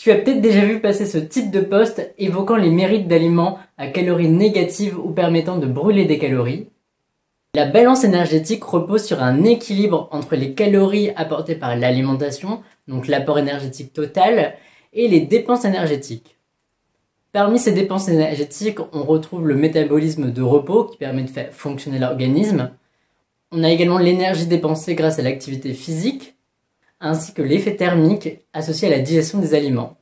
Tu as peut-être déjà vu passer ce type de post évoquant les mérites d'aliments à calories négatives ou permettant de brûler des calories. La balance énergétique repose sur un équilibre entre les calories apportées par l'alimentation, donc l'apport énergétique total, et les dépenses énergétiques. Parmi ces dépenses énergétiques, on retrouve le métabolisme de repos qui permet de faire fonctionner l'organisme. On a également l'énergie dépensée grâce à l'activité physique, ainsi que l'effet thermique associé à la digestion des aliments.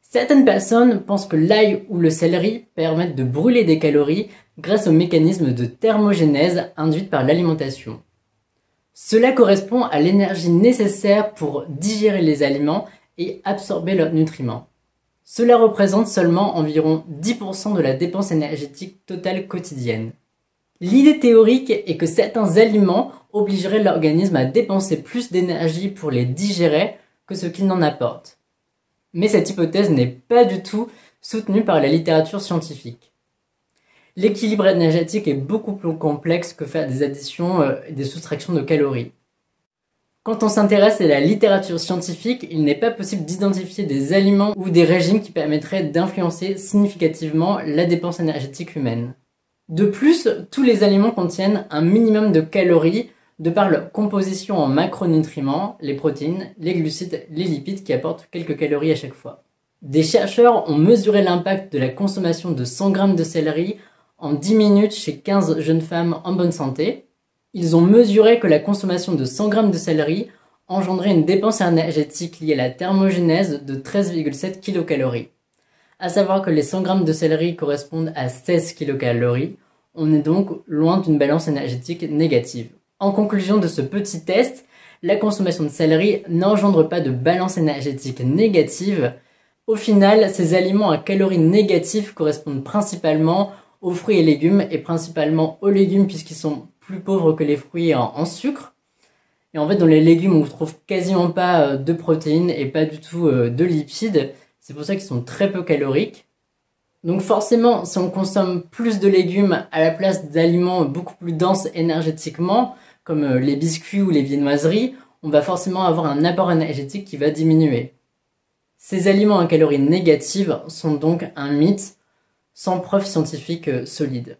Certaines personnes pensent que l'ail ou le céleri permettent de brûler des calories grâce au mécanisme de thermogénèse induite par l'alimentation. Cela correspond à l'énergie nécessaire pour digérer les aliments et absorber leurs nutriments. Cela représente seulement environ 10% de la dépense énergétique totale quotidienne. L'idée théorique est que certains aliments obligeraient l'organisme à dépenser plus d'énergie pour les digérer que ce qu'il n'en apporte. Mais cette hypothèse n'est pas du tout soutenue par la littérature scientifique. L'équilibre énergétique est beaucoup plus complexe que faire des additions et des soustractions de calories. Quand on s'intéresse à la littérature scientifique, il n'est pas possible d'identifier des aliments ou des régimes qui permettraient d'influencer significativement la dépense énergétique humaine. De plus, tous les aliments contiennent un minimum de calories de par leur composition en macronutriments, les protéines, les glucides, les lipides qui apportent quelques calories à chaque fois. Des chercheurs ont mesuré l'impact de la consommation de 100 g de céleri en 10 minutes chez 15 jeunes femmes en bonne santé. Ils ont mesuré que la consommation de 100 g de céleri engendrait une dépense énergétique liée à la thermogénèse de 13,7 kcal. À savoir que les 100 g de céleri correspondent à 16 kcal, on est donc loin d'une balance énergétique négative. En conclusion de ce petit test, la consommation de céleri n'engendre pas de balance énergétique négative. Au final, ces aliments à calories négatives correspondent principalement aux fruits et légumes, et principalement aux légumes puisqu'ils sont plus pauvres que les fruits en sucre. Et en fait, dans les légumes, on ne trouve quasiment pas de protéines et pas du tout de lipides. C'est pour ça qu'ils sont très peu caloriques. Donc forcément, si on consomme plus de légumes à la place d'aliments beaucoup plus denses énergétiquement, comme les biscuits ou les viennoiseries, on va forcément avoir un apport énergétique qui va diminuer. Ces aliments à calories négatives sont donc un mythe sans preuve scientifique solide.